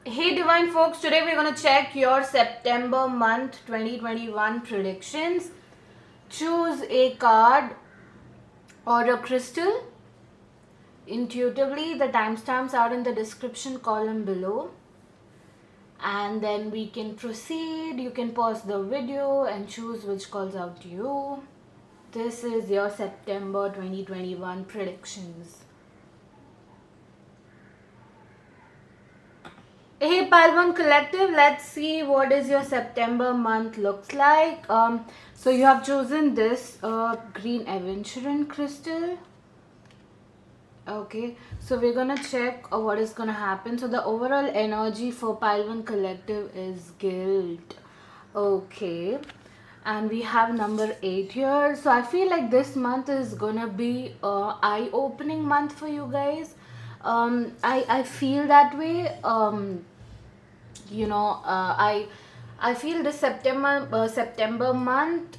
Hey divine folks, today we're going to check your September month 2021 predictions. Choose a card or a crystal intuitively. The timestamps are in the description column below. And then we can proceed. You can pause the video and choose which calls out to you. This is your September 2021 predictions. Hey Palvan Collective, let's see what is your September month looks like. So you have chosen this green aventurine crystal. Okay, so we're gonna check what is gonna happen. So the overall energy for Palvan Collective is guilt. Okay, and we have number 8 here. So I feel like this month is gonna be a eye-opening month for you guys. I feel that way. I feel this September month.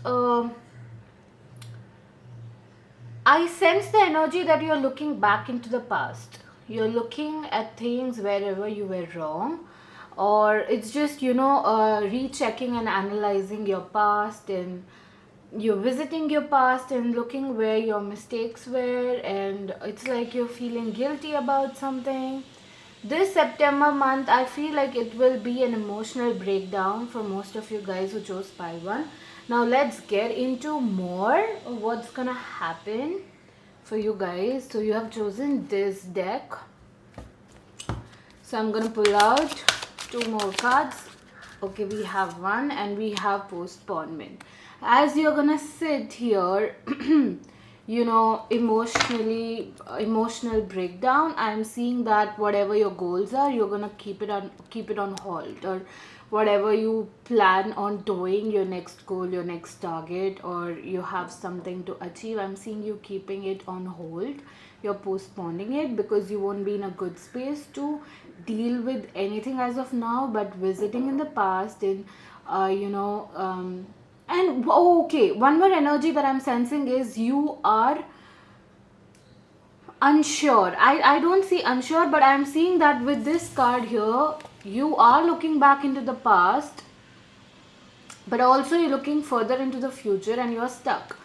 I sense the energy that you're looking back into the past. You're looking at things wherever you were wrong, or it's just rechecking and analyzing your past, and you're visiting your past and looking where your mistakes were, and it's like you're feeling guilty about something. This September month, I feel like it will be an emotional breakdown for most of you guys who chose Pi 1. Now let's get into more of what's gonna happen for you guys. So you have chosen this deck. So I'm gonna pull out 2 more cards. Okay, we have one and we have postponement. As you're gonna sit here, emotional breakdown, I'm seeing that whatever your goals are, you're gonna keep it on hold, or whatever you plan on doing, your next goal, your next target, or you have something to achieve, I'm seeing you keeping it on hold. You're postponing it because you won't be in a good space to deal with anything as of now, but visiting in the past, and okay, one more energy that I'm sensing is you are unsure. I don't see unsure, but I'm seeing that with this card here, you are looking back into the past, but also you're looking further into the future, and you're stuck.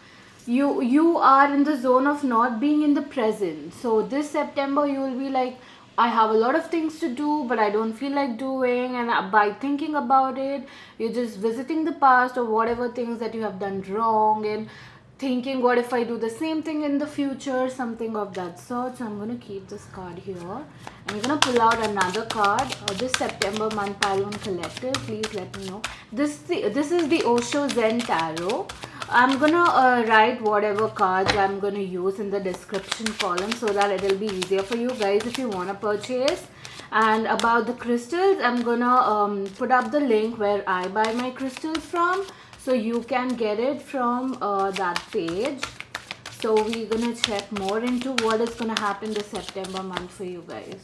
You are in the zone of not being in the present. So this September you will be like, I have a lot of things to do, but I don't feel like doing, and by thinking about it, you're just visiting the past or whatever things that you have done wrong, and thinking, what if I do the same thing in the future, something of that sort. So I'm going to keep this card here, and we're going to pull out another card. This September month Palon Collective, please let me know. This is the Osho Zen Tarot. I'm gonna write whatever cards I'm gonna use in the description column, so that it will be easier for you guys if you wanna purchase. And about the crystals, I'm gonna put up the link where I buy my crystals from, so you can get it from that page. So we're gonna check more into what is gonna happen this September month for you guys.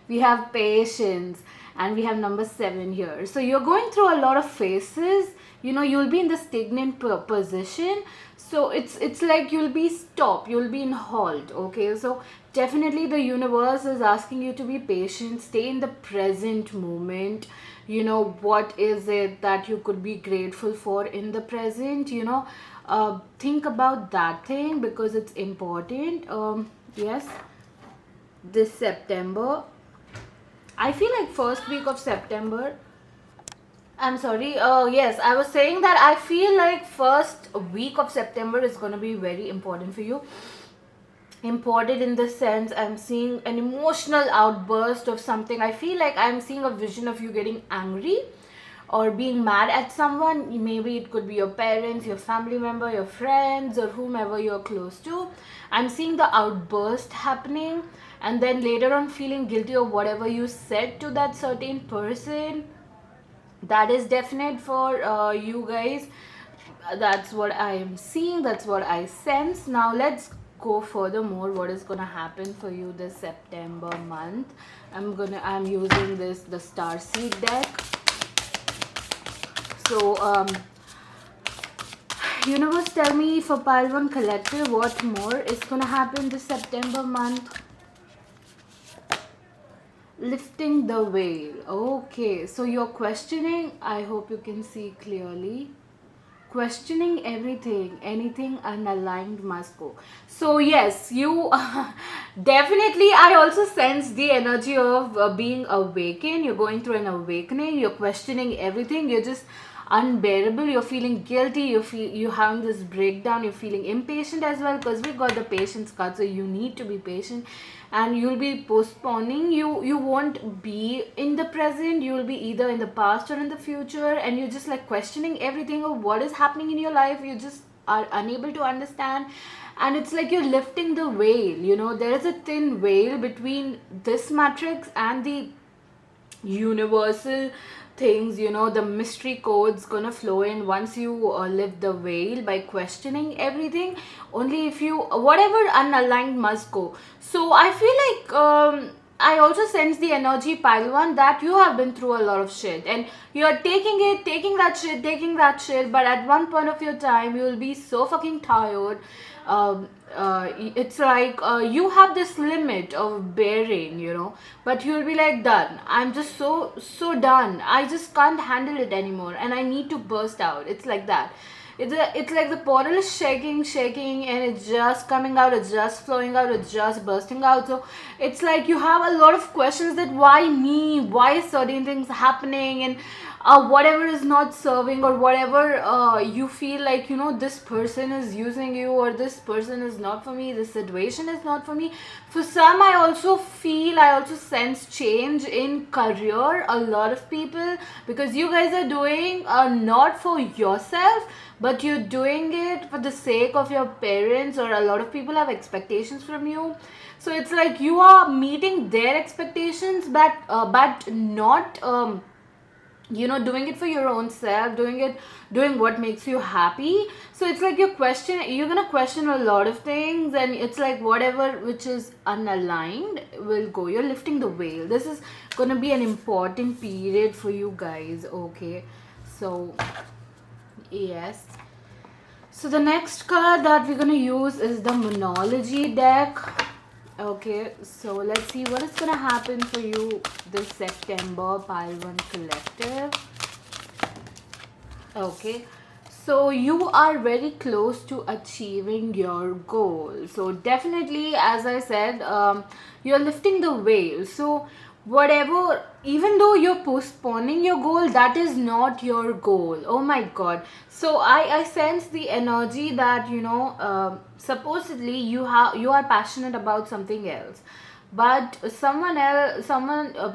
We have patience, and we have number 7 here. So you're going through a lot of phases. You'll be in the stagnant position. So it's like you'll be stopped, you'll be in halt. Okay, so definitely the universe is asking you to be patient, stay in the present moment. What is it that you could be grateful for in the present? Think about that thing, because it's important. Yes, this September, I feel like first week of September. I'm sorry. Yes, I was saying that I feel like first week of September is going to be very important for you. Important in the sense, I'm seeing an emotional outburst of something. I feel like I'm seeing a vision of you getting angry or being mad at someone. Maybe it could be your parents, your family member, your friends, or whomever you're close to. I'm seeing the outburst happening, and then later on feeling guilty of whatever you said to that certain person. That is definite for you guys. That's what I am seeing, that's what I sense. Now let's go furthermore. What is gonna happen for you this September month? I'm using the Starseed deck. So universe, tell me for Pile 1 Collective, what more is gonna happen this September month? Lifting the veil. Okay, so you're questioning. I hope you can see clearly. Questioning everything, anything unaligned must go. So yes, you definitely. I also sense the energy of being awakened. You're going through an awakening. You're questioning everything. You're just unbearable. You're feeling guilty. You having this breakdown. You're feeling impatient as well, because we got the patience card. So you need to be patient, and you'll be postponing. You won't be in the present. You'll be either in the past or in the future, and you're just like questioning everything of what is happening in your life. You just are unable to understand, and it's like you're lifting the veil. There is a thin veil between this matrix and the universal things. The mystery codes gonna flow in once you lift the veil by questioning everything. Only if you, whatever unaligned must go. So I feel like I also sense the energy, pile one, that you have been through a lot of shit, and you're taking that shit, but at one point of your time you'll be so fucking tired. It's like you have this limit of bearing, but you'll be like, done. I'm just so done. I just can't handle it anymore, and I need to burst out. It's like that. It's like the portal is shaking, and it's just coming out, it's just flowing out, it's just bursting out. So it's like you have a lot of questions, that why me? Why is certain things happening? And whatever is not serving, or whatever you feel like, this person is using you, or this person is not for me, this situation is not for me. For some, I also sense change in career. A lot of people, because you guys are doing not for yourself, but you're doing it for the sake of your parents, or a lot of people have expectations from you. So it's like you are meeting their expectations, but not doing it for your own self, doing what makes you happy. So it's like you're gonna question a lot of things, and it's like whatever which is unaligned will go. You're lifting the veil. This is gonna be an important period for you guys. Okay, so yes. So the next card that we're gonna use is the Moonology Deck. Okay, so let's see what is gonna happen for you this September, Pile One Collective. Okay, so you are very close to achieving your goal. So definitely, as I said, you're lifting the veil. So whatever, even though you're postponing your goal, that is not your goal. Oh my god. So I sense the energy that supposedly you are passionate about something else, but someone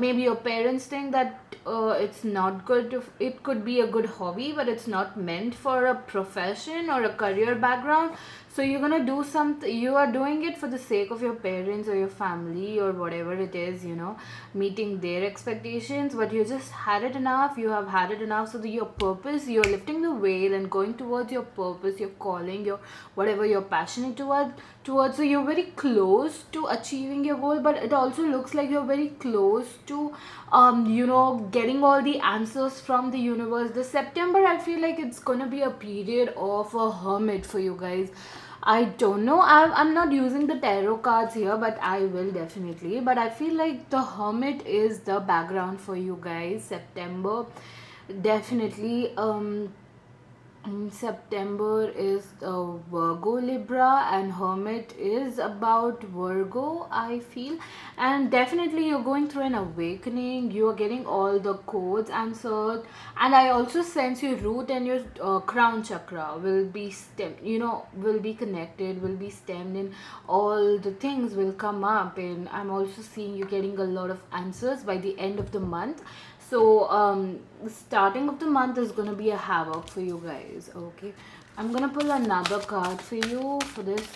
maybe your parents think that it's not good. It could be a good hobby, but it's not meant for a profession or a career background. So you're gonna do something, you are doing it for the sake of your parents or your family or whatever it is, meeting their expectations. But you just had it enough. You have had it enough. So your purpose, you're lifting the veil and going towards your purpose, your calling, your whatever you're passionate towards. So you're very close to achieving your goal, but it also looks like you're very close to getting all the answers from the universe. The September, I feel like it's gonna be a period of a hermit for you guys. I don't know. I'm not using the tarot cards here, but I will definitely. But I feel like the hermit is the background for you guys. September, definitely. September is Virgo Libra, and Hermit is about Virgo, I feel. And definitely you're going through an awakening. You are getting all the codes answered, and I also sense your root and your crown chakra will be will be connected, will be stemmed, and all the things will come up. And I'm also seeing you getting a lot of answers by the end of the month. So the starting of the month is gonna be a havoc for you guys. Okay, I'm gonna pull another card for you for this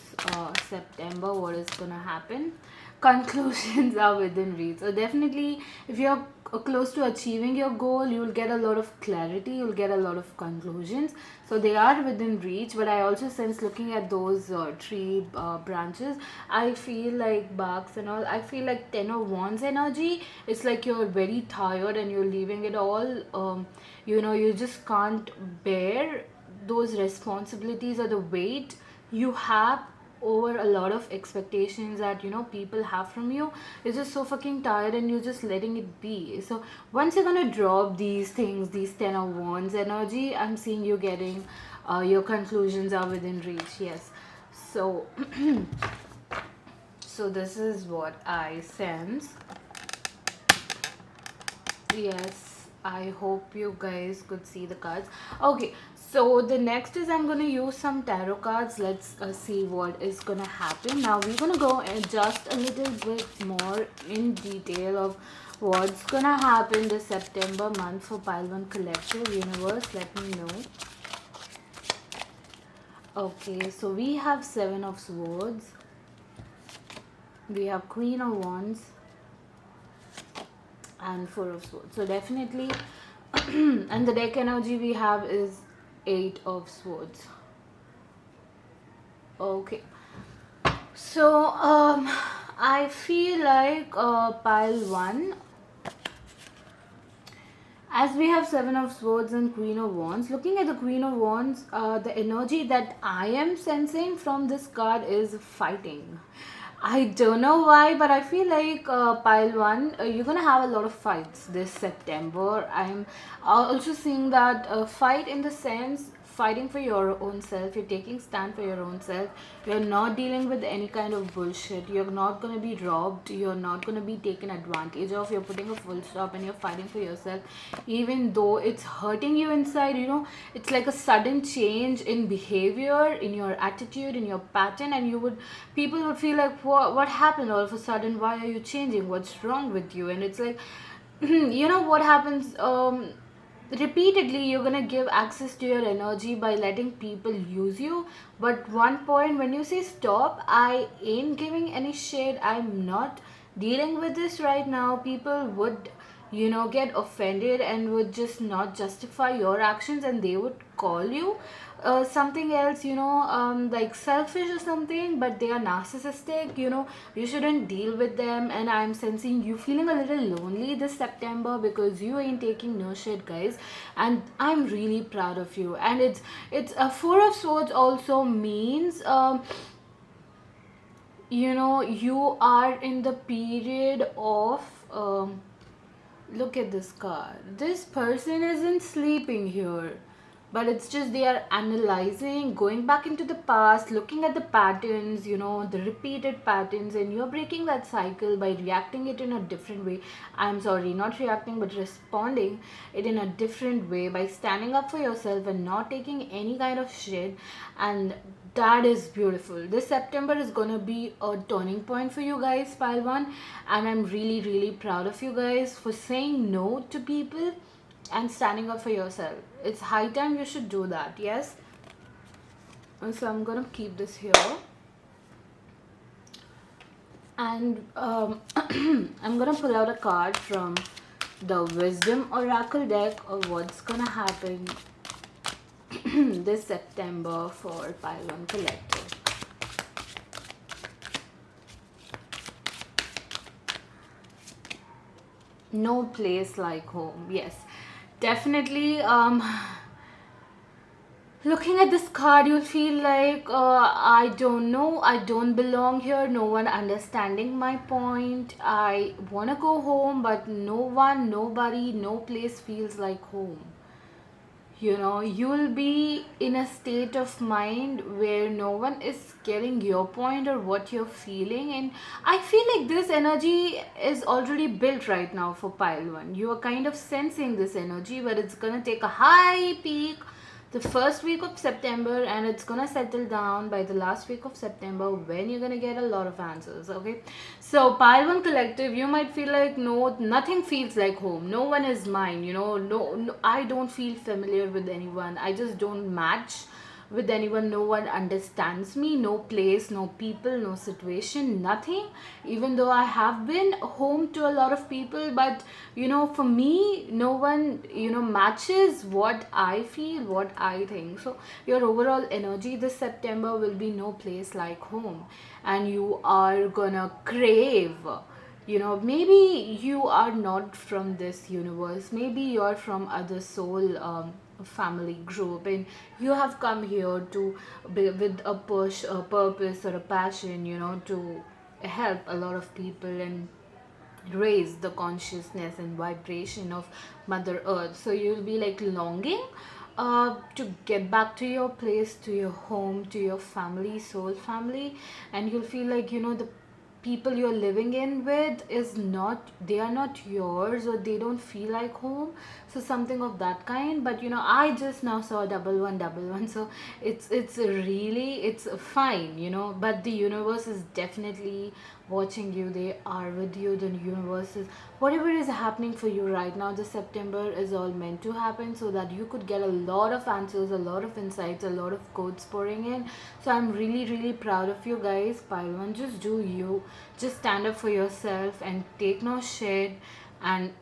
September. What is gonna happen? Conclusions are within reach. So definitely, if you're close to achieving your goal, you'll get a lot of clarity. You'll get a lot of conclusions. So they are within reach. But I also sense, looking at those tree branches, I feel like barks and all. I feel like Ten of Wands energy. It's like you're very tired and you're leaving it all. You just can't bear those responsibilities or the weight you have over a lot of expectations that people have from you. You're just so fucking tired and you're just letting it be. So once you're gonna drop these things, these 10 of Wands energy, I'm seeing you getting your conclusions are within reach. Yes. So so this is what I sense. Yes, I hope you guys could see the cards. Okay, so the next is I'm gonna use some tarot cards. Let's see what is gonna happen. Now we're gonna go just a little bit more in detail of what's gonna happen this September month for Pile 1 Collective Universe. Let me know. Okay, so we have 7 of Swords. We have Queen of Wands and 4 of Swords. So definitely, and the deck energy we have is 8 of Swords. Okay. So I feel like pile 1, as we have 7 of Swords and Queen of Wands. Looking at the Queen of Wands, the energy that I am sensing from this card is fighting. I don't know why, but I feel like pile 1, you're gonna have a lot of fights this September. I'm also seeing that fight in the sense fighting for your own self. You're taking stand for your own self. You're not dealing with any kind of bullshit. You're not gonna be robbed. You're not gonna be taken advantage of. You're putting a full stop and you're fighting for yourself, even though it's hurting you inside. It's like a sudden change in behavior, in your attitude, in your pattern, and people would feel like, what happened all of a sudden? Why are you changing? What's wrong with you? And it's like, what happens, repeatedly you're gonna give access to your energy by letting people use you. But one point when you say stop, I ain't giving any shit, I'm not dealing with this right now, people would get offended and would just not justify your actions, and they would call you something else, like selfish or something, but they are narcissistic. You shouldn't deal with them. And I'm sensing you feeling a little lonely this September because you ain't taking no shit, guys, and I'm really proud of you. And it's a 4 of Swords also means you are in the period of look at this card. This person isn't sleeping here, but it's just they are analyzing, going back into the past, looking at the patterns, the repeated patterns, and you're breaking that cycle by reacting it in a different way. I'm sorry, not reacting, but responding it in a different way by standing up for yourself and not taking any kind of shit. And that is beautiful. This September is gonna be a turning point for you guys, pile 1, and I'm really, really proud of you guys for saying no to people and standing up for yourself. It's high time you should do that. Yes. And so I'm gonna keep this here, and I'm gonna pull out a card from the Wisdom Oracle deck of what's gonna happen this September for pile 1 Collective. No place like home. Yes, definitely. Looking at this card, you'll feel like, I don't know, I don't belong here, no one understanding my point. I want to go home, but no one, nobody, no place feels like home. You'll be in a state of mind where no one is getting your point or what you're feeling. And I feel like this energy is already built right now for pile 1. You are kind of sensing this energy, but it's gonna take a high peak the first week of September, and it's gonna settle down by the last week of September, when you're gonna get a lot of answers. Okay, so pile 1 Collective, you might feel like, no, nothing feels like home, no one is mine, no, I don't feel familiar with anyone, I just don't match with anyone, no one understands me, no place, no people, no situation, nothing. Even though I have been home to a lot of people, but for me, no one matches what I feel, what I think. So your overall energy this September will be no place like home, and you are gonna crave, maybe you are not from this universe, maybe you're from other soul a family group, and you have come here to be with a push, a purpose, or a passion, to help a lot of people and raise the consciousness and vibration of Mother Earth. So you'll be like longing to get back to your place, to your home, to your family, soul family, and you'll feel like the people you're living in with is not, they are not yours, or they don't feel like home. So something of that kind. But I just now saw double one, double one. So it's really, it's fine, but the universe is definitely watching you. They are with you. The universe is, whatever is happening for you right now, the September is all meant to happen, so that you could get a lot of answers, a lot of insights, a lot of codes pouring in. So I'm really, really proud of you guys. Pile one, just do you. Just stand up for yourself and take no shit, and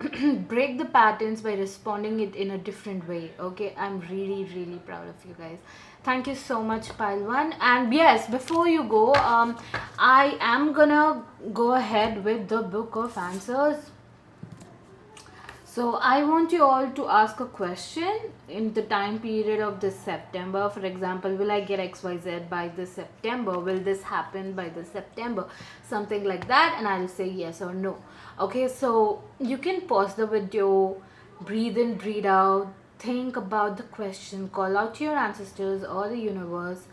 break the patterns by responding it in a different way. Okay, I'm really, really proud of you guys. Thank you so much, Pile One. And yes, before you go, I am gonna go ahead with the book of answers. So I want you all to ask a question in the time period of this September. For example, will I get XYZ by this September? Will this happen by this September? Something like that, and I'll say yes or no. Okay, so you can pause the video, breathe in, breathe out, think about the question, call out to your ancestors or the universe,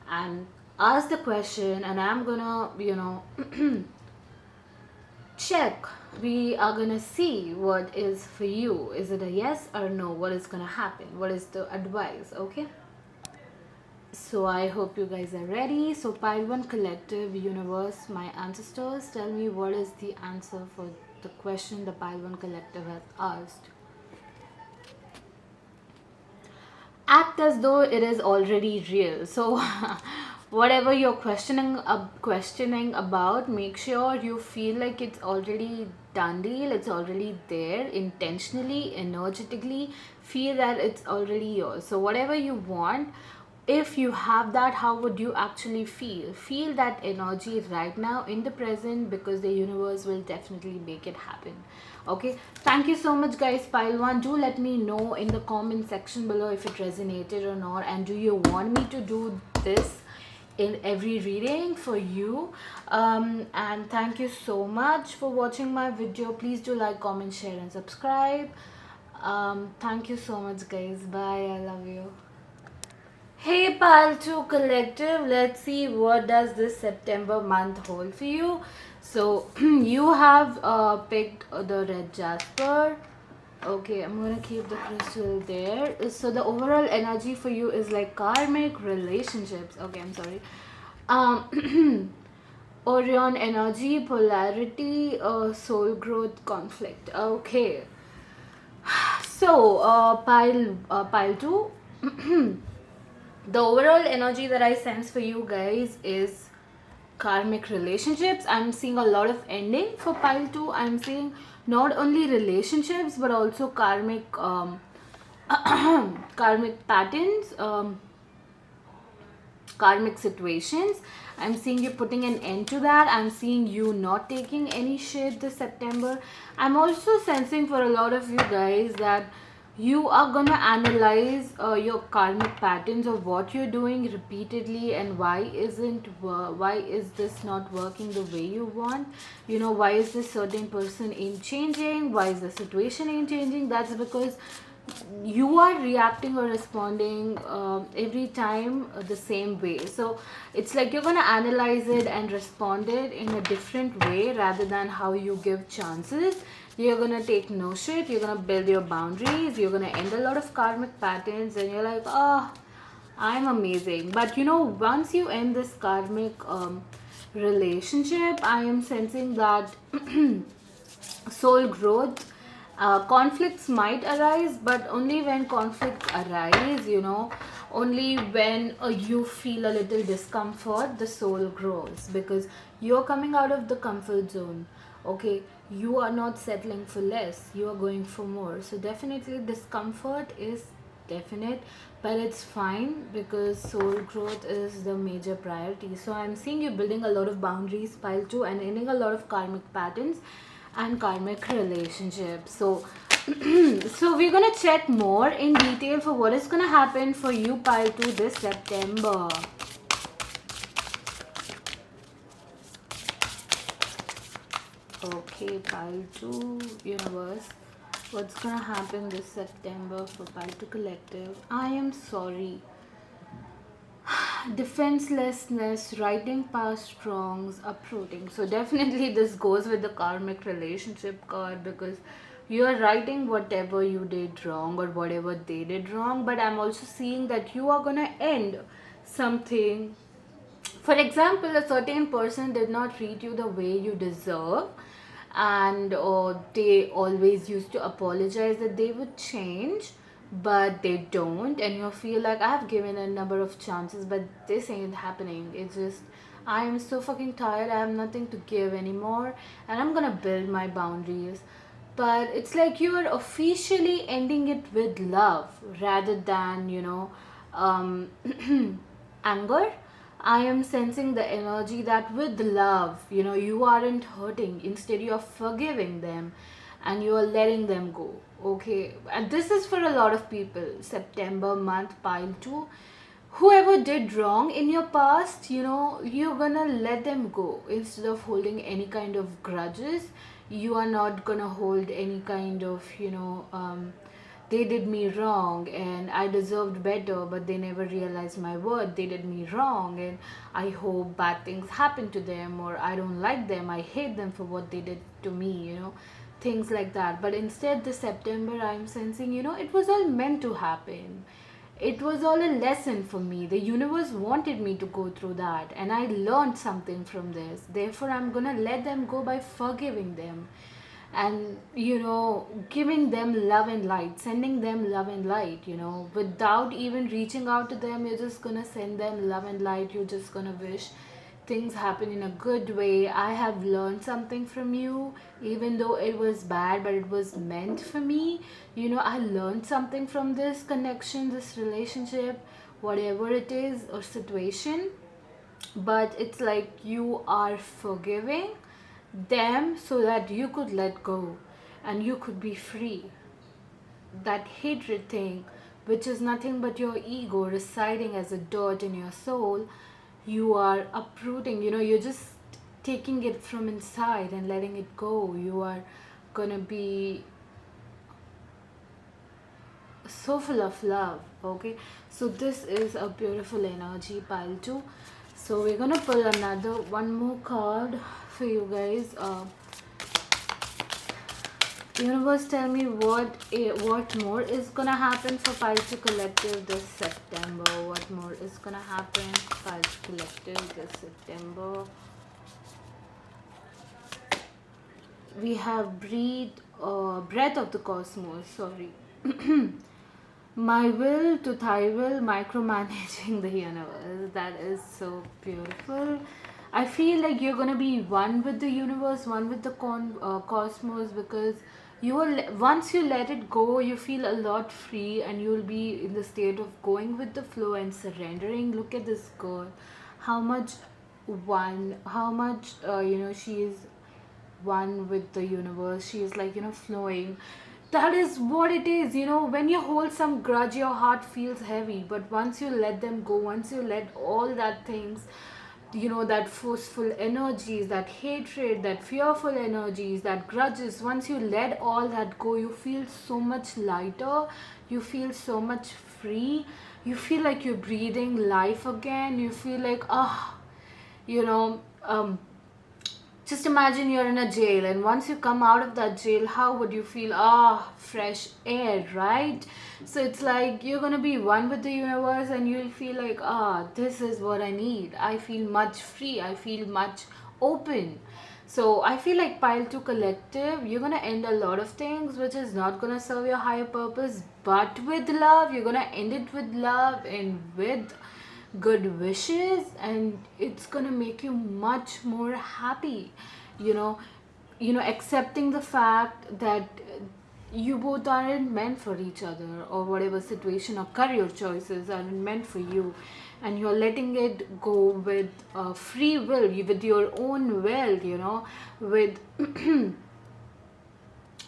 and ask the question, and I'm gonna, check. We are gonna see what is for you. Is it a yes or no? What is gonna happen? What is the advice? Okay, so I hope you guys are ready. So Pile One Collective, universe, my ancestors, tell me what is the answer for the question the Pile One Collective has asked. Act as though it is already real. So whatever you're questioning about, make sure you feel like it's already done deal, it's already there. Intentionally, energetically feel that it's already yours. So whatever you want, if you have that, how would you actually feel that energy right now in the present, because the universe will definitely make it happen. Okay, thank you so much guys. Pile One, do let me know in the comment section below if it resonated or not, and do you want me to do this in every reading for you. And thank you so much for watching my video. Please do like, comment, share and subscribe. Thank you so much guys. Bye, I love you. Hey Pile 2 Collective, let's see what does this September month hold for you. So you have picked the red jasper. Okay, I'm gonna keep the crystal there. So the overall energy for you is like karmic relationships. Okay, I'm sorry. Orion energy, polarity, soul growth, conflict. Okay. So pile 2. The overall energy that I sense for you guys is karmic relationships. I'm seeing a lot of ending for Pile 2. I'm seeing not only relationships but also karmic karmic patterns, karmic situations. I'm seeing you putting an end to that. I'm seeing you not taking any shit this September. I'm also sensing for a lot of you guys that you are gonna analyze your karmic patterns of what you're doing repeatedly, and why is this not working the way you want. Why is this certain person ain't changing, why is the situation ain't changing. That's because you are reacting or responding every time the same way. So it's like you're gonna analyze it and respond it in a different way rather than how you give chances. You're gonna take no shit, you're gonna build your boundaries, you're gonna end a lot of karmic patterns, and you're like, oh, I'm amazing. But once you end this karmic relationship, I am sensing that soul growth, conflicts might arise, but only when conflicts arise, only when you feel a little discomfort, the soul grows, because you're coming out of the comfort zone. Okay, you are not settling for less, you are going for more. So definitely discomfort is definite, but it's fine, because soul growth is the major priority. So I'm seeing you building a lot of boundaries, Pile 2, and ending a lot of karmic patterns and karmic relationships. So So we're gonna check more in detail for what is gonna happen for you, pile 2, this September. Okay, pile 2, universe. What's gonna happen this September for pile 2 collective? I am sorry. Defenselessness, writing past wrongs, uprooting. So definitely this goes with the karmic relationship card, because you are writing whatever you did wrong or whatever they did wrong, but I'm also seeing that you are gonna end something. For example, a certain person did not treat you the way you deserve, and they always used to apologize that they would change, but they don't, and you feel like I have given a number of chances, but this ain't happening. It's just I am so fucking tired. I have nothing to give anymore, and I'm gonna build my boundaries. But it's like you are officially ending it with love rather than, um, anger. I am sensing the energy that with love, you aren't hurting. Instead, you are forgiving them and you are letting them go. Okay. And this is for a lot of people. September month, pile 2. Whoever did wrong in your past, you're gonna let them go instead of holding any kind of grudges. You are not gonna hold any kind of, they did me wrong and I deserved better, but they never realized my worth. They did me wrong and I hope bad things happen to them, or I don't like them, I hate them for what they did to me, things like that. But instead, this September, I'm sensing, it was all meant to happen. It was all a lesson for me. The universe wanted me to go through that, and I learned something from this. Therefore, I'm gonna let them go by forgiving them and giving them love and light, sending them love and light, without even reaching out to them. You're just gonna send them love and light. You're just gonna wish things happen in a good way. I have learned something from you, even though it was bad, but it was meant for me. I learned something from this connection, this relationship, whatever it is or situation. But it's like you are forgiving them so that you could let go and you could be free. That hatred thing, which is nothing but your ego residing as a dirt in your soul, you are uprooting. You're just taking it from inside and letting it go. You are gonna be so full of love. Okay, so this is a beautiful energy, pile 2. So we're gonna pull one more card for you guys. Universe, tell me what more is gonna happen for pile 2 collective this September. What more is gonna happen for pile 2 collective this September? We have breath of the cosmos. Sorry. My will to thy will, micromanaging the universe. That is so beautiful. I feel like you're gonna be one with the universe, one with the cosmos, because once you let it go, you feel a lot free, and you'll be in the state of going with the flow and surrendering. Look at this girl, how much she is one with the universe. She is like, flowing. That is what it is. When you hold some grudge, your heart feels heavy, but once you let them go, once you let all that things, that forceful energies, that hatred, that fearful energies, that grudges, once you let all that go, you feel so much lighter. You feel so much free. You feel like you're breathing life again. You feel like you know just imagine you're in a jail, and once you come out of that jail, how would you feel? Fresh air, right? So it's like you're gonna be one with the universe, and you'll feel like, this is what I need. I feel much free. I feel much open. So I feel like pile 2 collective, you're gonna end a lot of things which is not gonna serve your higher purpose, but with love. You're gonna end it with love and with good wishes, and it's gonna make you much more happy. you know Accepting the fact that you both aren't meant for each other, or whatever situation or career choices aren't meant for you, and you're letting it go with free will, with your own will, with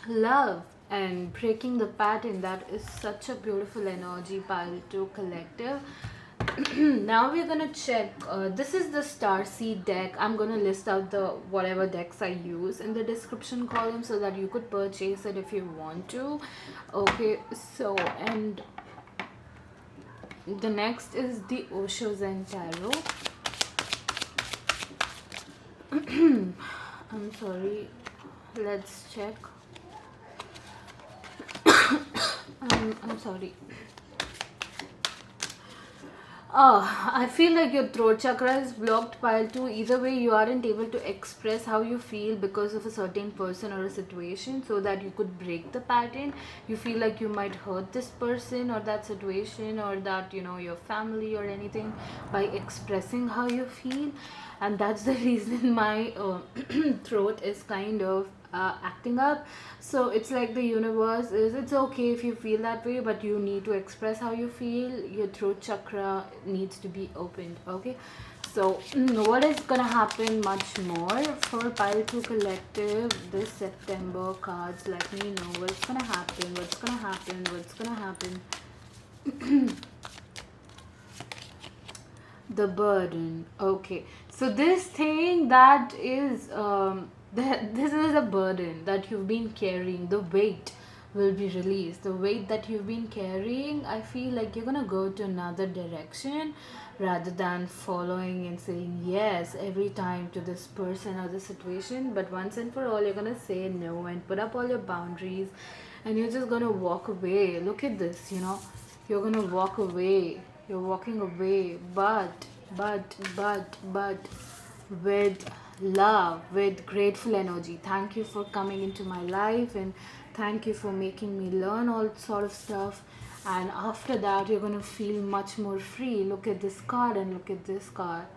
love. and breaking the pattern. That is such a beautiful energy, pile 2 collective. Now we're gonna check, this is the Starseed deck. I'm gonna list out the whatever decks I use in the description column so that you could purchase it if you want to. Okay, so, and the next is the Osho Zen tarot. I'm sorry, let's check. I'm sorry. I feel like your throat chakra is blocked, pile 2. Either way, you aren't able to express how you feel because of a certain person or a situation, so that you could break the pattern. You feel like you might hurt this person or that situation or that, your family or anything by expressing how you feel. And that's the reason my throat is kind of acting up. So it's like the universe is, it's okay if you feel that way, but you need to express how you feel. Your throat chakra needs to be opened. Okay, so what is gonna happen much more for pile 2 collective this September? Cards, let me know what's gonna happen, what's gonna happen, what's gonna happen. The burden. Okay, so this thing that is this is a burden that you've been carrying. The weight will be released. The weight that you've been carrying, I feel like you're gonna go to another direction rather than following and saying yes every time to this person or this situation. But once and for all, you're gonna say no and put up all your boundaries, and you're just gonna walk away. Look at this, you're gonna walk away. You're walking away, but with love, with grateful energy. Thank you for coming into my life, and thank you for making me learn all sort of stuff. And after that, you're gonna feel much more free. Look at this card and look at this card.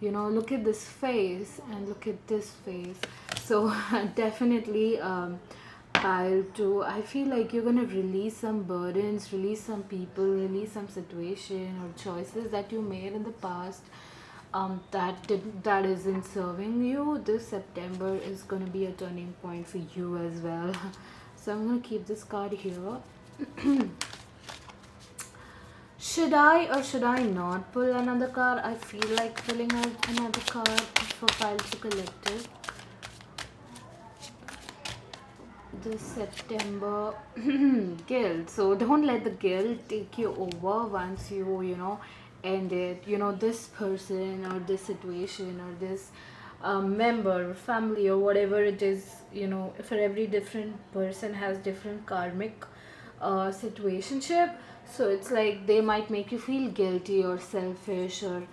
Look at this face and look at this face. So definitely, pile 2, I feel like you're gonna release some burdens, release some people, release some situation or choices that you made in the past, that isn't serving you. This September is gonna be a turning point for you as well. So I'm gonna keep this card here. Should I or should I not pull another card? I feel like pulling out another card for pile 2 collective this September. Guilt. So don't let the guilt take you over once you end it. This person or this situation or this member or family or whatever it is, for every different person has different karmic situationship. So it's like they might make you feel guilty or selfish or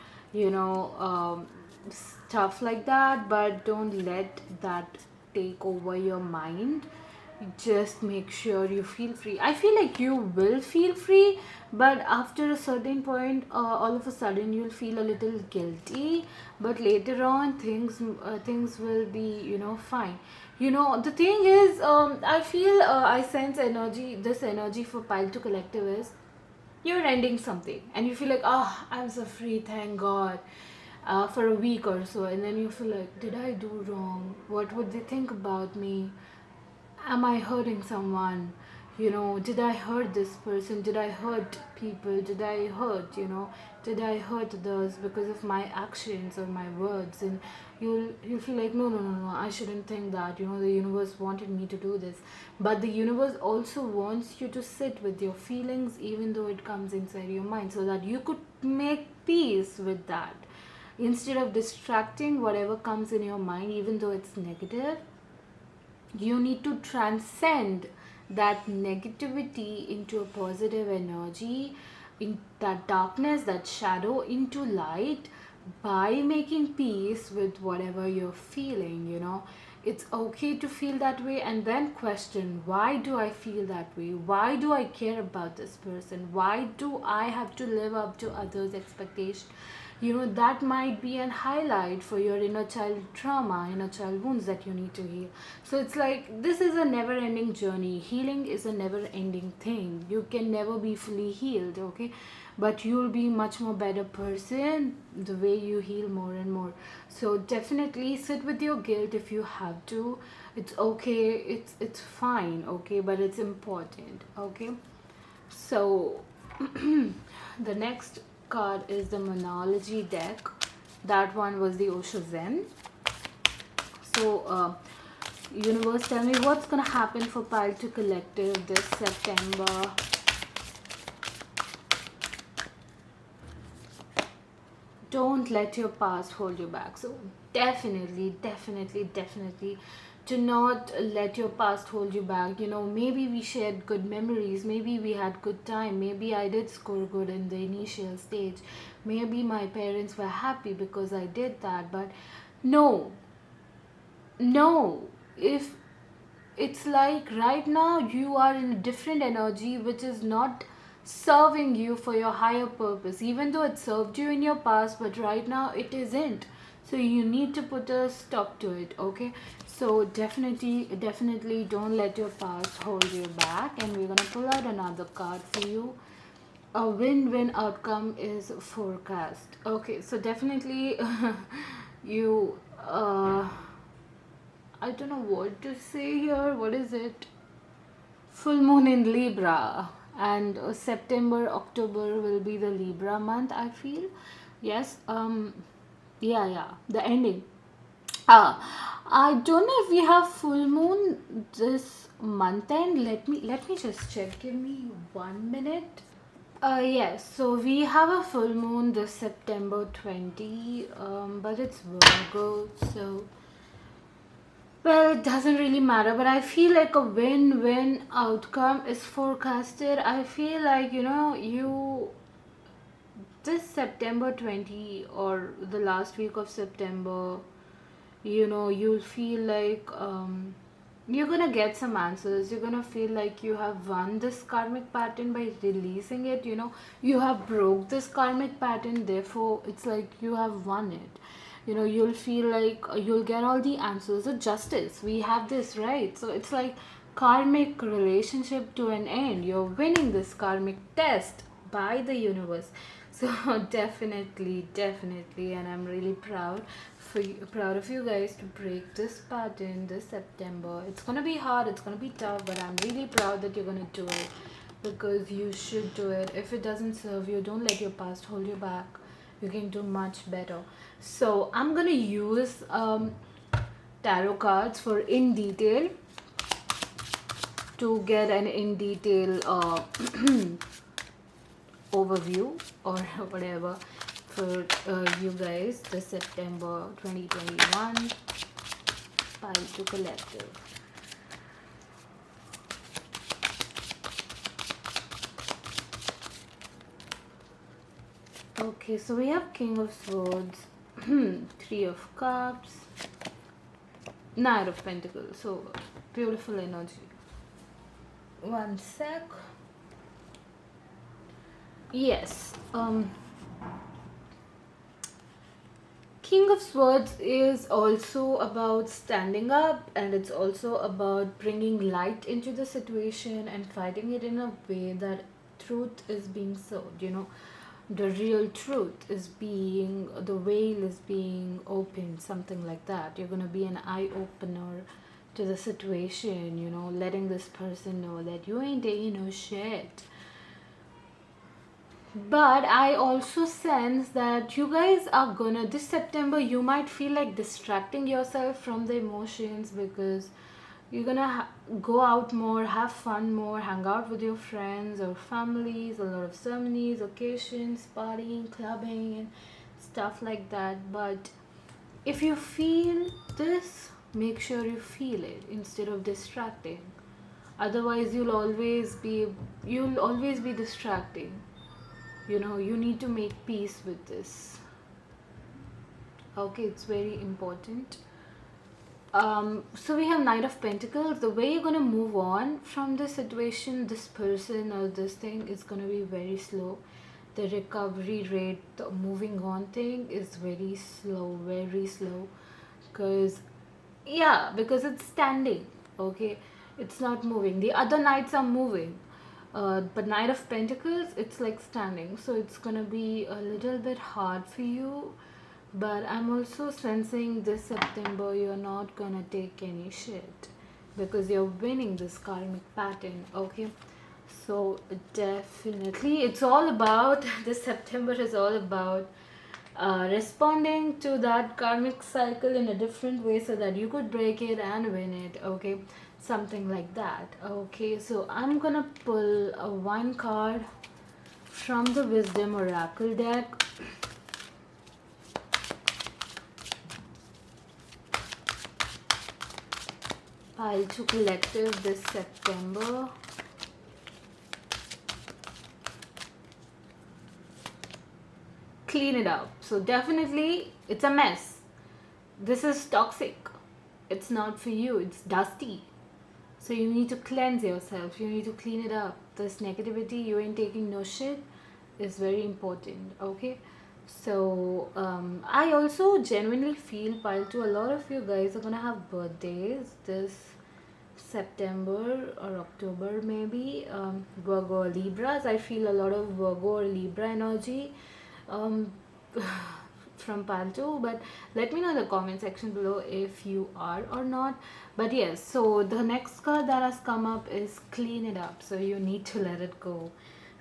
stuff like that, but don't let that take over your mind. Just make sure you feel free. I feel like you will feel free, but after a certain point, all of a sudden you'll feel a little guilty, but later on things will be fine. The thing is, I feel, I sense energy, this energy for pile 2 collective is, you're ending something and you feel like, I'm so free, thank God, for a week or so, and then you feel like, did I do wrong? What would they think about me? Am I hurting someone? Did I hurt this person? Did I hurt people? Did I hurt, did I hurt others because of my actions or my words? And you'll feel like, no, I shouldn't think that. The universe wanted me to do this. But the universe also wants you to sit with your feelings, even though it comes inside your mind, so that you could make peace with that. Instead of distracting whatever comes in your mind, even though it's negative, you need to transcend that negativity into a positive energy, in that darkness, that shadow, into light, by making peace with whatever you're feeling. It's okay to feel that way, and then question, why do I feel that way? Why do I care about this person? Why do I have to live up to others' expectation? that might be an highlight for your inner child trauma, inner child wounds that you need to heal. So it's like this is a never ending journey. Healing is a never ending thing. You can never be fully healed, okay? But you'll be much more better person the way you heal more and more. So definitely sit with your guilt if you have to. It's okay, it's fine, okay, but it's important, okay? So the next card is the Moonology Deck. That one was the Osho Zen. So universe, tell me what's gonna happen for Pile to Collective this September. Don't let your past hold you back. So definitely, definitely, definitely do not let your past hold you back. Maybe we shared good memories, maybe we had good time, maybe I did score good in the initial stage, maybe my parents were happy because I did that. But no, no, if it's like right now you are in a different energy which is not serving you for your higher purpose, even though it served you in your past, but right now it isn't. So you need to put a stop to it, okay? So definitely, definitely don't let your past hold you back. And we're gonna pull out another card for you. A win-win outcome is forecast. Okay, so definitely you I don't know what to say here. What is it? Full moon in Libra, and September, October will be the Libra month, I feel. Yes. Yeah, yeah. The ending. I don't know if we have full moon this month end. Let me just check. Give me 1 minute. Yes, so we have a full moon this September 20, but it's Virgo, so well, it doesn't really matter, but I feel like a win-win outcome is forecasted. I feel like, this September 20 or the last week of September, you'll feel like you're gonna get some answers. You're gonna feel like you have won this karmic pattern by releasing it. You have broke this karmic pattern, therefore it's like you have won it. You'll feel like you'll get all the answers of justice. We have this, right? So it's like karmic relationship to an end. You're winning this karmic test by the universe. So definitely, definitely, and I'm really proud of you guys to break this pattern this September. It's gonna be hard, it's gonna be tough, but I'm really proud that you're gonna do it, because you should do it. If it doesn't serve you, don't let your past hold you back. You can do much better. So I'm gonna use tarot cards for in detail, to get an in detail overview or whatever for you guys this September 2021 Pile to Collective. Okay, so we have King of Swords, Three of Cups, Knight of Pentacles. So beautiful energy. One sec. Yes. King of Swords is also about standing up, and it's also about bringing light into the situation and fighting it in a way that truth is being served. The real truth is being, the veil is being opened, something like that. You're going to be an eye opener to the situation, letting this person know that you ain't taking no shit. But I also sense that you guys are gonna, this September, you might feel like distracting yourself from the emotions, because you're gonna go out more, have fun more, hang out with your friends or families, a lot of ceremonies, occasions, partying, clubbing, and stuff like that. But if you feel this, make sure you feel it instead of distracting. Otherwise, you'll always be distracting. You need to make peace with this. Okay, it's very important. So we have Knight of Pentacles. The way you're going to move on from this situation, this person or this thing, is going to be very slow. the recovery rate, the moving on thing is very slow, very slow. Because, yeah, because it's standing, okay? It's not moving. The other knights are moving. But Knight of Pentacles, it's like standing. So it's gonna be a little bit hard for you. But I'm also sensing this September you're not gonna take any shit. Because you're winning this karmic pattern, okay? So definitely, it's all about, this September is all about responding to that karmic cycle in a different way so that you could break it and win it, okay? Something like that, okay? So I'm gonna pull a one card from the Wisdom Oracle deck. Pile to collective this September. Clean it up. So definitely it's a mess. This is toxic. It's not for you. It's dusty. So you need to cleanse yourself. You need to clean it up. This negativity, you ain't taking no shit, is very important. Okay. So I also genuinely feel, Pile, to a lot of you guys are gonna have birthdays this September or October maybe. Virgo or Libras. I feel a lot of Virgo or Libra energy from Palto, but let me know in the comment section below if you are or not. But yes, so the next card that has come up is clean it up. So you need to let it go.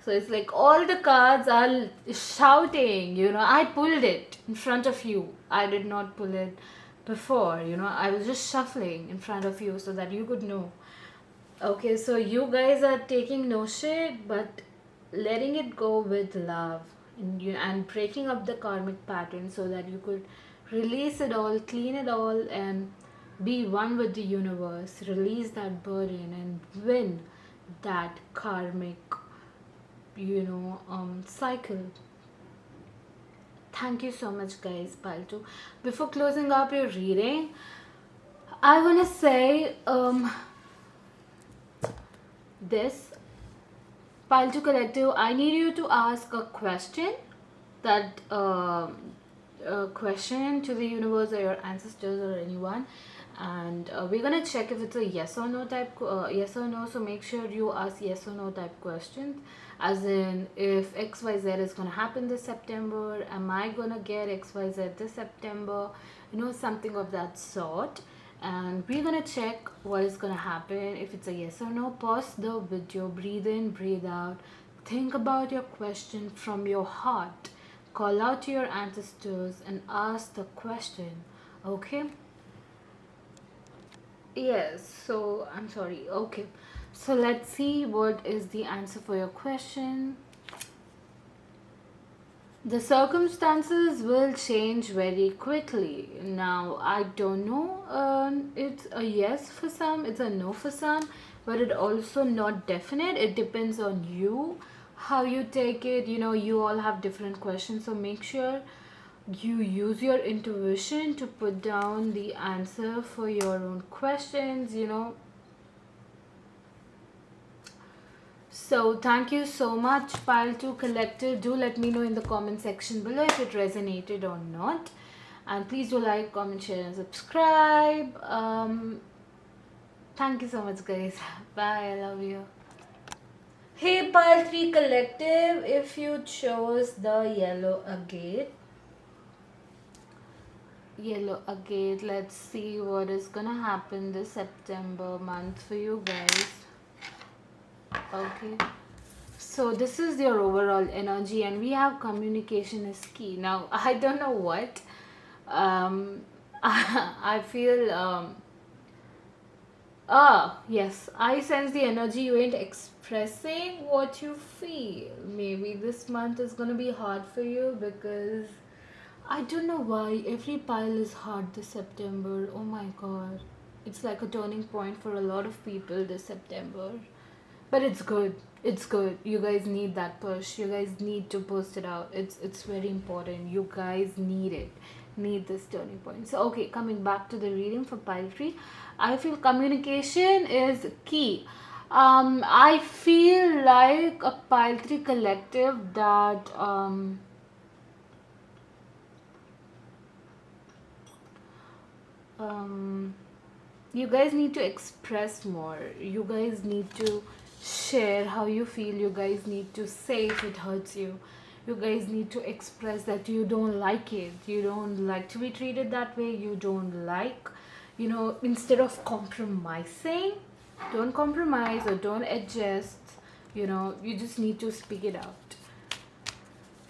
So it's like all the cards are shouting, I pulled it in front of you. I did not pull it before, I was just shuffling in front of you so that you could know. Okay, so you guys are taking no shit, but letting it go with love and breaking up the karmic pattern so that you could release it all, clean it all, and be one with the universe. Release that burden and win that karmic, cycle. Thank you so much, guys, Paltu. Before closing up your reading, I want to say this. Paltu Collective, I need you to ask a question, that question to the universe or your ancestors or anyone, and we're gonna check if it's a yes or no type, yes or no. So make sure you ask yes or no type questions, as in if XYZ is gonna happen this September, am I gonna get XYZ this September, something of that sort. And we're gonna check what is gonna happen. If it's a yes or no, pause the video, breathe in, breathe out, think about your question from your heart, call out to your ancestors and ask the question, okay? Yes, so I'm sorry. Okay, so let's see what is the answer for your question. The circumstances will change very quickly. Now, I don't know. It's a yes for some, it's a no for some, but it also not definite. It depends on you, how you take it. You all have different questions, so make sure you use your intuition to put down the answer for your own questions. So thank you so much, Pile 2 Collective. Do let me know in the comment section below if it resonated or not. And please do like, comment, share and subscribe. Thank you so much, guys. Bye. I love you. Hey, Pile 3 Collective, if you chose the yellow agate. Let's see what is gonna happen this September month for you guys. Okay, so this is your overall energy, and we have communication is key. Now, I don't know what I feel yes, I sense the energy. You ain't expressing what you feel. Maybe this month is gonna be hard for you, because I don't know why every pile is hard this September. Oh my god, it's like a turning point for a lot of people this September. But it's good. It's good. You guys need that push. You guys need to post it out. It's very important. You guys need it. Need this turning point. So okay, coming back to the reading for pile 3, I feel communication is key. I feel like a pile 3 collective that um, you guys need to express more. You guys need to share how you feel. You guys need to say if it hurts you. You guys need to express that you don't like it. You don't like to be treated that way. You don't like, instead of compromising, don't compromise or don't adjust. You just need to speak it out.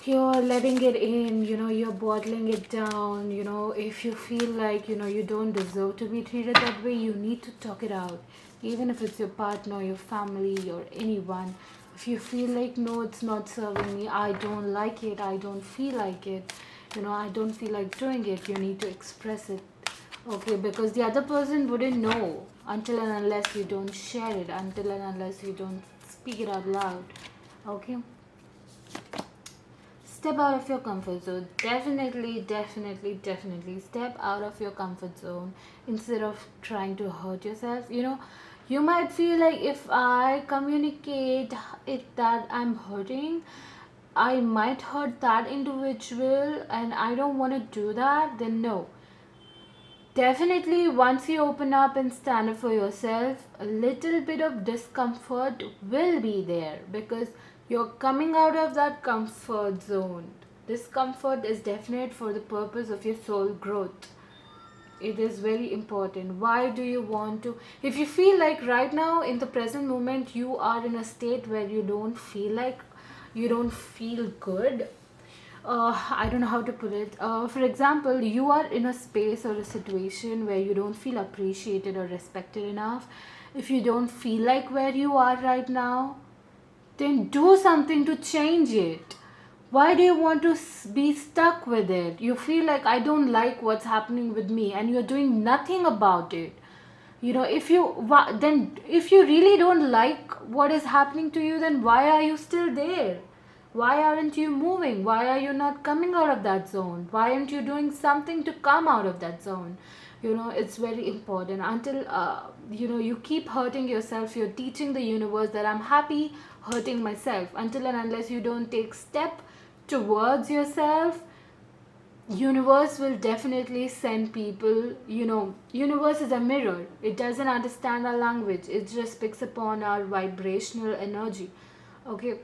You're letting it in, you're bottling it down. If you feel like, you don't deserve to be treated that way, you need to talk it out. Even if it's your partner, your family, or anyone. If you feel like, no, it's not serving me, I don't like it, I don't feel like it, I don't feel like doing it, you need to express it. Okay, because the other person wouldn't know until and unless you don't share it, until and unless you don't speak it out loud. Okay? Step out of your comfort zone. Definitely, definitely, definitely step out of your comfort zone instead of trying to hurt yourself. You might feel like if I communicate it that I'm hurting, I might hurt that individual and I don't want to do that. Then no. Definitely, once you open up and stand up for yourself, a little bit of discomfort will be there because you're coming out of that comfort zone. Discomfort is definite for the purpose of your soul growth. It is very important. Why do you want to? If you feel like right now in the present moment you are in a state where you don't feel good, I don't know how to put it. For example, you are in a space or a situation where you don't feel appreciated or respected enough. If you don't feel like where you are right now, then do something to change it. Why do you want to be stuck with it? You feel like I don't like what's happening with me and you're doing nothing about it. If you really don't like what is happening to you, then why are you still there? Why aren't you moving? Why are you not coming out of that zone? Why aren't you doing something to come out of that zone? It's very important. Until you keep hurting yourself, you're teaching the universe that I'm happy hurting myself. Until and unless you don't take step towards yourself, universe will definitely send people. Universe is a mirror. It doesn't understand our language. It just picks upon our vibrational energy. Okay,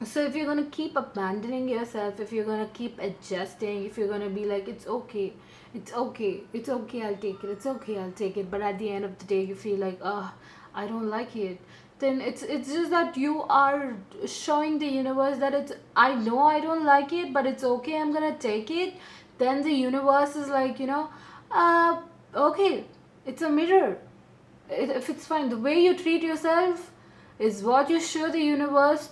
so if you're going to keep abandoning yourself, if you're going to keep adjusting, if you're going to be like it's okay, I'll take it, it's okay, I'll take it, but at the end of the day you feel like I don't like it, then it's just that you are showing the universe that it's I know I don't like it, but it's okay, I'm going to take it. Then the universe is like, okay, it's a mirror. If it's fine, the way you treat yourself is what you show the universe,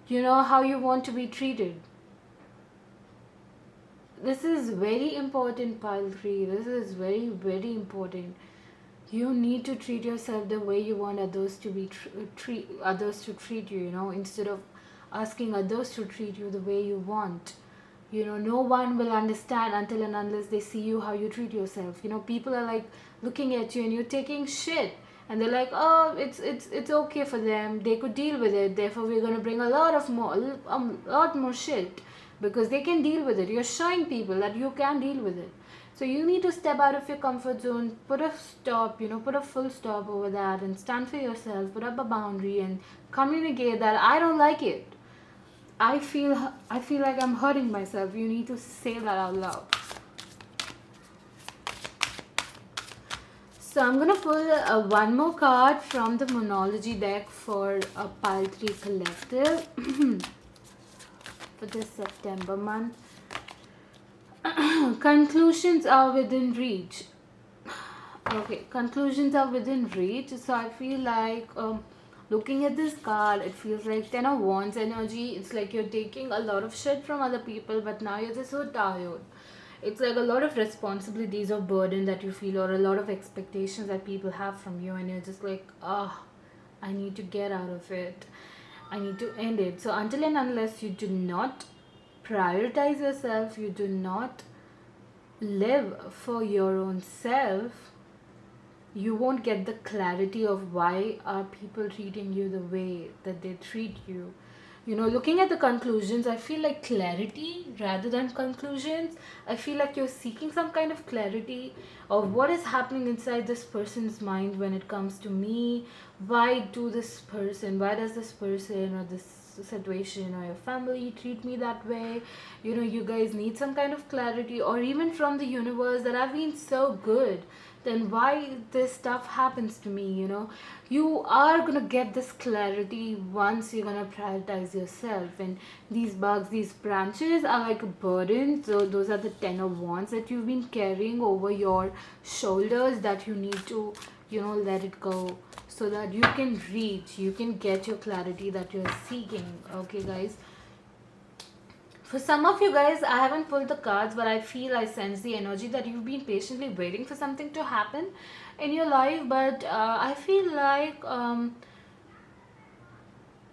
how you want to be treated. This is very important, pile 3. This is very, very important. You need to treat yourself the way you want others to be others to treat you, instead of asking others to treat you the way you want. No one will understand until and unless they see you how you treat yourself. People are like looking at you and you're taking shit, and they're like, oh, it's okay for them, they could deal with it, therefore we're going to bring a lot more shit because they can deal with it. You're showing people that you can deal with it. So you need to step out of your comfort zone, put a stop, put a full stop over that and stand for yourself, put up a boundary and communicate that I don't like it. I feel like I'm hurting myself. You need to say that out loud. So I'm gonna pull one more card from the Moonology deck for a pile 3 collective for this September month. Conclusions are within reach. Okay, conclusions are within reach. So I feel like looking at this card, it feels like 10 of Wands energy. It's like you're taking a lot of shit from other people, but now you're just so tired. It's like a lot of responsibilities or burden that you feel, or a lot of expectations that people have from you, and you're just like, I need to get out of it. I need to end it. So until and unless you do not prioritize yourself, you do not live for your own self, You won't get the clarity of why are people treating you the way that they treat you. Looking at the conclusions, I feel like clarity rather than conclusions. I feel like you're seeking some kind of clarity of what is happening inside this person's mind when it comes to me. Why does this person or this situation or your family treat me that way? You guys need some kind of clarity, or even from the universe, that I've been so good, then why this stuff happens to me. You are gonna get this clarity once you're gonna prioritize yourself. And these bugs, these branches are like a burden. So those are the 10 of wands that you've been carrying over your shoulders, that you need to let it go, so that you can get your clarity that you're seeking. Okay, guys. For some of you guys, I haven't pulled the cards, but I sense the energy that you've been patiently waiting for something to happen in your life. But I feel like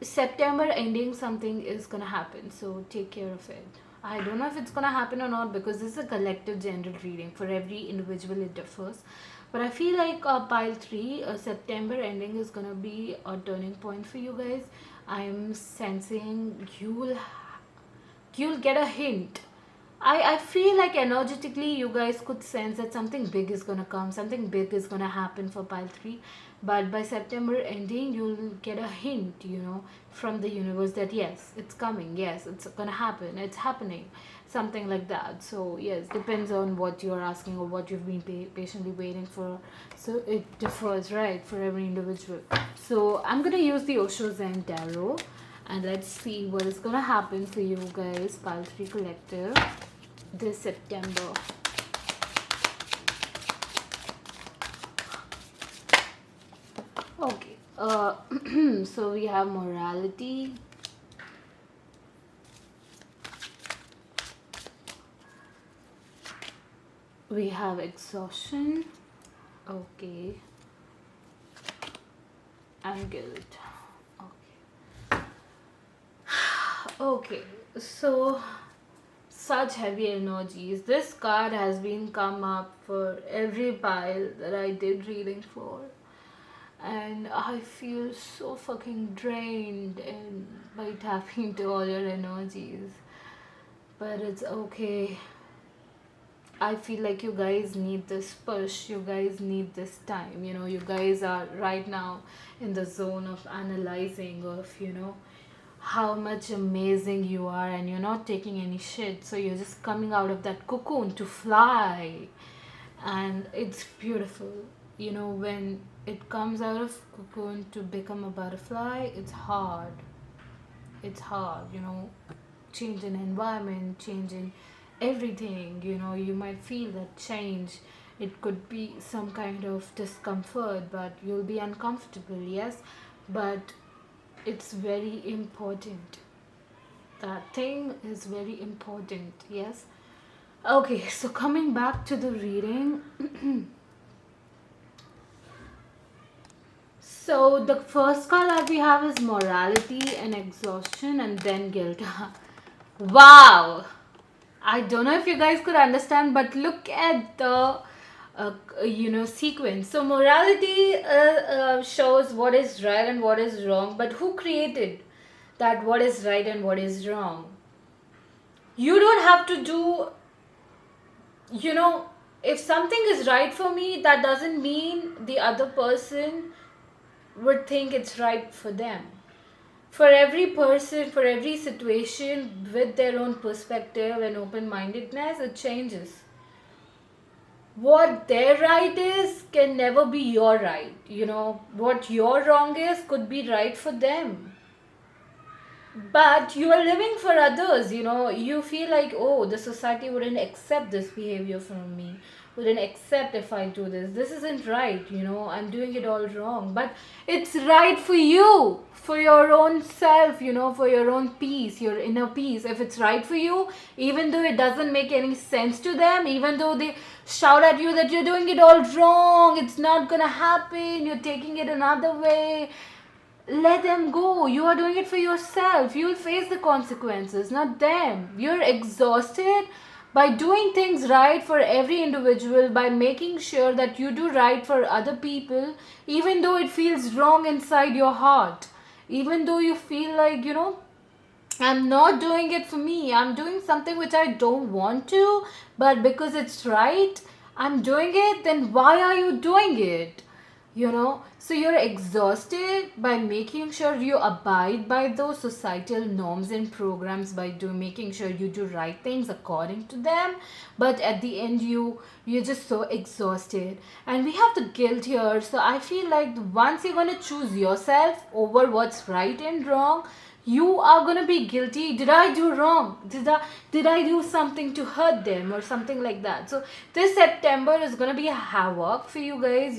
September ending, something is gonna happen. So take care of it. I don't know if it's gonna happen or not, because this is a collective general reading. For every individual, it differs. But I feel like pile 3, September ending is gonna be a turning point for you guys. I'm sensing you'll get a hint. I feel like energetically you guys could sense that something big is gonna come, something big is gonna happen for pile 3. But by September ending, you'll get a hint, from the universe that yes, it's coming, yes, it's gonna happen, it's happening, something like that. So, yes, depends on what you're asking or what you've been patiently waiting for. So, it differs, right, for every individual. So, I'm gonna use the Osho Zen Tarot, and let's see what is gonna happen for you guys, pile 3 collective, this September. Okay, so we have morality, we have exhaustion, okay, and guilt. Okay. Okay, so such heavy energies. This card has been come up for every pile that I did reading for, and I feel so fucking drained and by tapping into all your energies. But it's okay. I feel like you guys need this push, you guys need this time. You guys are right now in the zone of analyzing of, how much amazing you are, and you're not taking any shit. So you're just coming out of that cocoon to fly. And it's beautiful. When it comes out of cocoon to become a butterfly, it's hard. It's hard, change in environment, change in everything. You might feel that change, it could be some kind of discomfort, but you'll be uncomfortable, yes, but it's very important. That thing is very important, yes. Okay, so coming back to the reading. So the first card that we have is morality and exhaustion, and then guilt. Wow! I don't know if you guys could understand, but look at the sequence. So morality shows what is right and what is wrong, but who created that what is right and what is wrong? You don't have to do, if something is right for me, that doesn't mean the other person would think it's right for them. For every person, for every situation, with their own perspective and open-mindedness, it changes. What their right is can never be your right. What your wrong is could be right for them. But you are living for others. You feel like, oh, the society wouldn't accept this behavior from me, wouldn't accept if I do this. This isn't right. I'm doing it all wrong. But it's right for you, for your own self, for your own peace, your inner peace. If it's right for you, even though it doesn't make any sense to them, even though they shout at you that you're doing it all wrong, it's not gonna happen, you're taking it another way, let them go. You are doing it for yourself. You'll face the consequences, not them. You're exhausted, by doing things right for every individual, by making sure that you do right for other people, even though it feels wrong inside your heart, even though you feel like, I'm not doing it for me, I'm doing something which I don't want to, but because it's right, I'm doing it, then why are you doing it? So you're exhausted by making sure you abide by those societal norms and programs, by making sure you do right things according to them, but at the end you're just so exhausted. And we have the guilt here. So I feel like once you're going to choose yourself over what's right and wrong, you are going to be guilty. Did I do wrong? Did I do something to hurt them or something like that? So this September is going to be a havoc for you guys,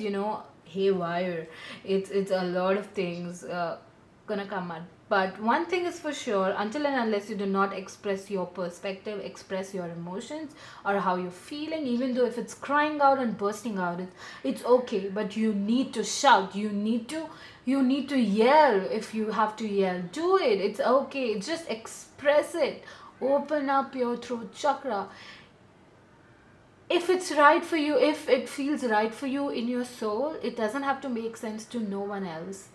haywire. It's a lot of things gonna come out. But one thing is for sure, until and unless you do not express your perspective, express your emotions or how you're feeling, even though if it's crying out and bursting out, it's okay. But you need to shout. You need to yell. If you have to yell, do it. It's okay. Just express it. Open up your throat chakra. If it's right for you, if it feels right for you in your soul, it doesn't have to make sense to no one else.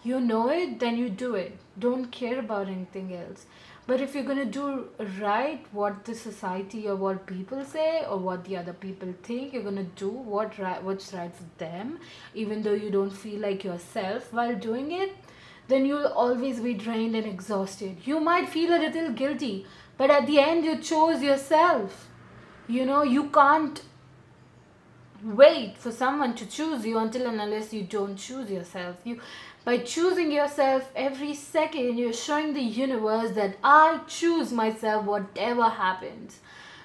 You know it, then you do it. Don't care about anything else. But if you're going to do right what the society or what people say or what the other people think, you're going to do what's right for them, even though you don't feel like yourself while doing it, then you'll always be drained and exhausted. You might feel a little guilty, but at the end you chose yourself. You can't wait for someone to choose you until and unless you don't choose yourself. By choosing yourself every second, you're showing the universe that I choose myself whatever happens.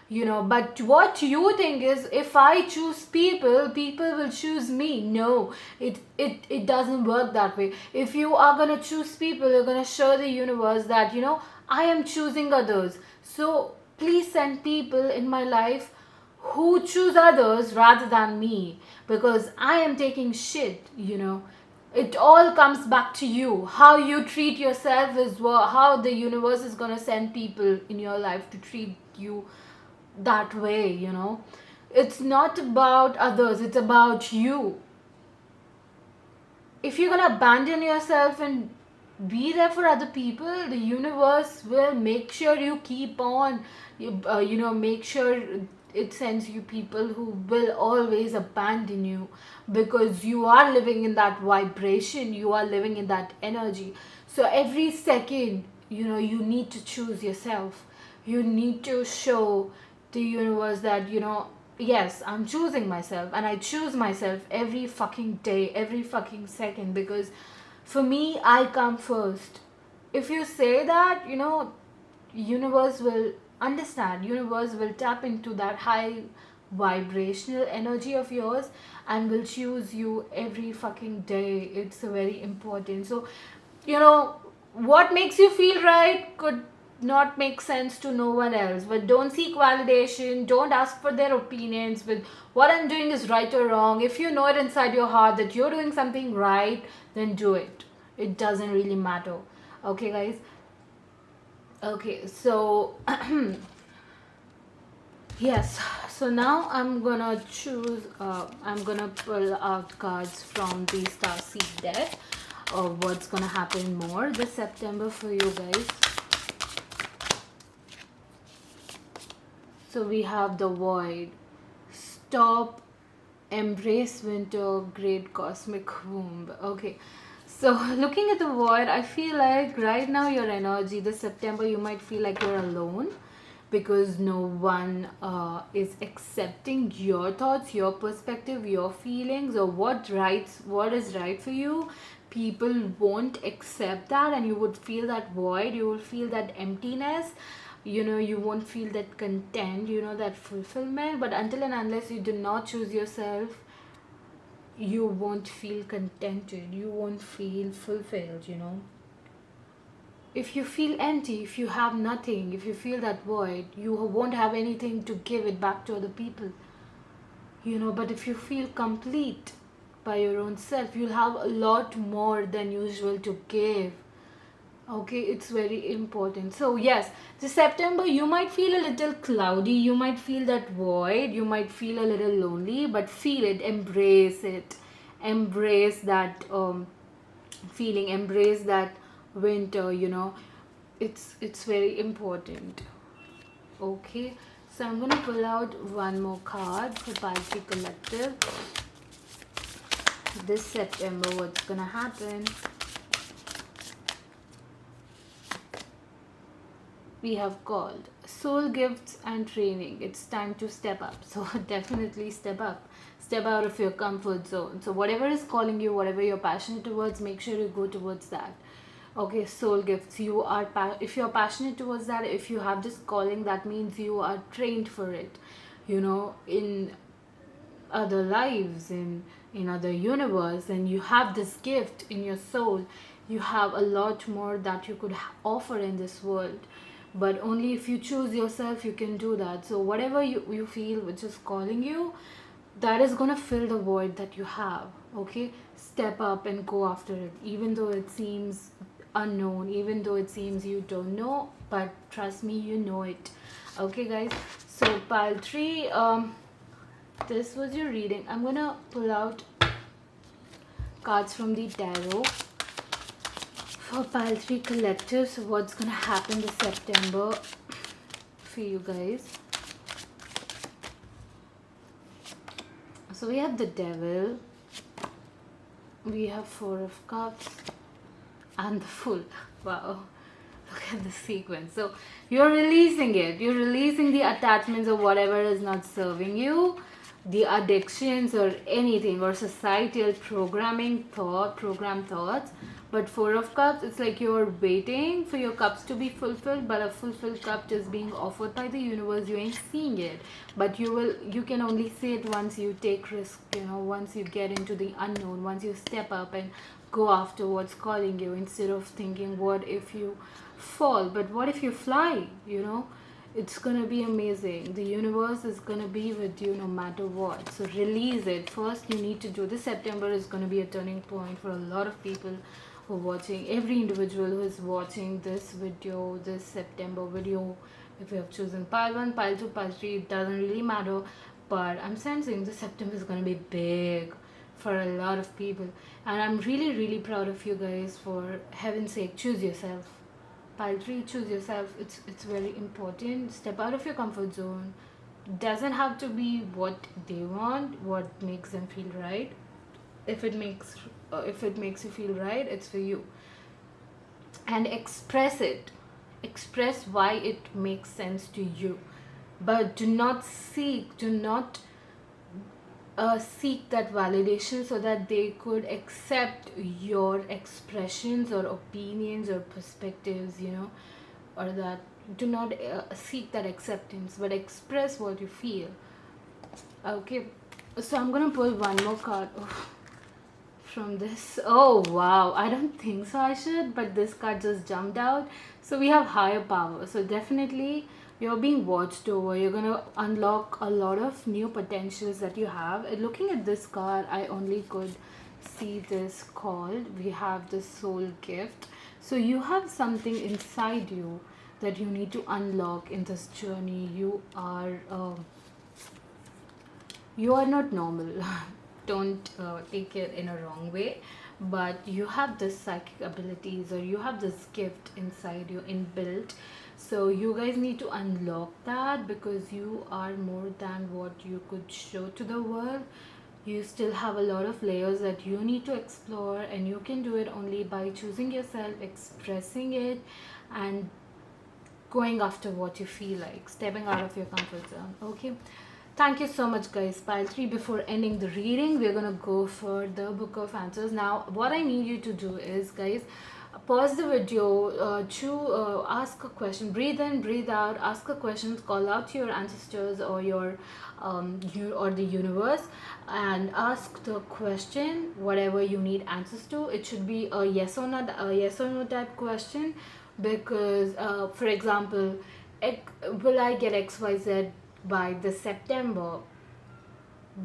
But what you think is, if I choose people will choose me. No, it doesn't work that way. If you are going to choose people, you're going to show the universe that, I am choosing others. So please send people in my life who choose others rather than me, because I am taking shit. It all comes back to you. How you treat yourself is how the universe is going to send people in your life to treat you that way. It's not about others, it's about you. If you're going to abandon yourself and be there for other people, the universe will make sure you keep on, make sure it sends you people who will always abandon you, because you are living in that vibration, you are living in that energy. So every second, you need to choose yourself. You need to show the universe that, yes, I'm choosing myself, and I choose myself every fucking day, every fucking second, because for me, I come first. If you say that, universe will understand. Universe will tap into that high vibrational energy of yours and will choose you every fucking day. It's very important. So, what makes you feel right could not make sense to no one else, but don't seek validation, don't ask for their opinions with what I'm doing is right or wrong. If you know it inside your heart that you're doing something right, then do it. It doesn't really matter. Okay, guys? Okay, so yes, so now I'm gonna I'm gonna pull out cards from the Starseed deck of what's gonna happen more this September for you guys. So we have the Void. Stop, embrace winter, great cosmic womb. Okay. So looking at the Void, I feel like right now your energy, this September, you might feel like you're alone, because no one is accepting your thoughts, your perspective, your feelings, or what is right for you. People won't accept that, and you would feel that void. You will feel that emptiness. You won't feel that content, that fulfillment. But until and unless you do not choose yourself, you won't feel contented, you won't feel fulfilled. If you feel empty, if you have nothing, if you feel that void, you won't have anything to give it back to other people. But if you feel complete by your own self, you'll have a lot more than usual to give. Okay, it's very important. So, yes, this September you might feel a little cloudy, you might feel that void, you might feel a little lonely, but feel it, embrace it. Embrace that feeling, embrace that winter, It's very important. Okay, so I'm gonna pull out one more card for Palki Collective. This September, what's gonna happen? We have called soul gifts and training. It's time to step up. So definitely step up. Step out of your comfort zone. So whatever is calling you, whatever you're passionate towards, make sure you go towards that. Okay, soul gifts. If you're passionate towards that, if you have this calling, that means you are trained for it. In other lives, in other universe, and you have this gift in your soul. You have a lot more that you could offer in this world, but only if you choose yourself you can do that. So whatever you feel which is calling you, that is gonna fill the void that you have. Okay, step up and go after it, even though it seems unknown, even though it seems you don't know, but trust me, you know it. Okay, guys, so pile 3, this was your reading. I'm gonna pull out cards from the tarot for pile 3 collective. So what's gonna happen this September for you guys? So we have the devil, we have 4 of cups, and the fool. Wow, look at the sequence. So you're releasing it, you're releasing the attachments of whatever is not serving you, the addictions or anything, or societal program thoughts. But 4 of cups, it's like you're waiting for your cups to be fulfilled, but a fulfilled cup is being offered by the universe. You ain't seeing it, but you can only see it once you take risk, once you get into the unknown, once you step up and go after what's calling you, instead of thinking what if you fall, but what if you fly. It's gonna be amazing. The universe is gonna be with you no matter what. So release it. First, you need to do this. September is gonna be a turning point for a lot of people who are watching. Every individual who is watching this video, this September video, if you have chosen pile 1, pile 2, pile 3, it doesn't really matter. But I'm sensing this September is gonna be big for a lot of people, and I'm really, really proud of you guys. For heaven's sake, choose yourself. Pile 3, choose yourself. It's very important. Step out of your comfort zone. Doesn't have to be what they want, what makes them feel right. If it makes you feel right, it's for you. And express it. Express why it makes sense to you. But do not seek that validation so that they could accept your expressions or opinions or perspectives, or that. Do not seek that acceptance, but express what you feel. Okay, so I'm gonna pull one more card from this. Oh wow, I don't think so I should, but this card just jumped out. So we have higher power. So definitely you're being watched over. You're gonna unlock a lot of new potentials that you have. And looking at this card, I only could see this called, we have the soul gift. So you have something inside you that you need to unlock in this journey. You are not normal. Don't take it in a wrong way, but you have this psychic abilities, or you have this gift inside you inbuilt. So you guys need to unlock that, because you are more than what you could show to the world. You still have a lot of layers that you need to explore, and you can do it only by choosing yourself, expressing it, and going after what you feel like, stepping out of your comfort zone. Okay, thank you so much, guys. Pile 3, before ending the reading, we're gonna go for the book of answers. Now what I need you to do is, guys, pause the video, ask a question, breathe in, breathe out, ask a question, call out to your ancestors or your or the universe, and ask the question whatever you need answers to. It should be a yes or no type question, because for example, will I get XYZ by this September?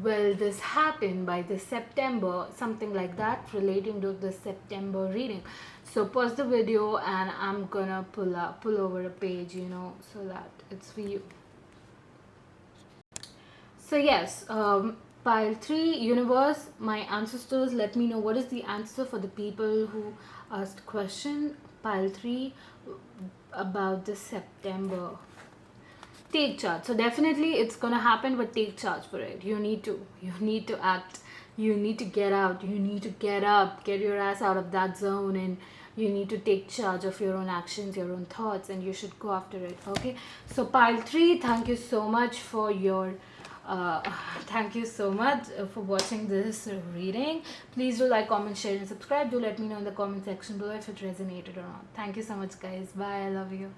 will this happen by this September, something like that, relating to the September reading. So pause the video and I'm gonna pull over a page, so that it's for you. So yes, pile 3, universe, my ancestors, let me know what is the answer for the people who asked question. Pile 3, about the September. Take charge. So definitely it's gonna happen, but take charge for it. You need to act. You need to get out. You need to get up, get your ass out of that zone, and you need to take charge of your own actions, your own thoughts, and you should go after it. Okay. So pile 3, thank you so much for your uh, thank you so much for watching this reading. Please do like, comment, share, and subscribe. Do let me know in the comment section below if it resonated or not. Thank you so much, guys. Bye. I love you.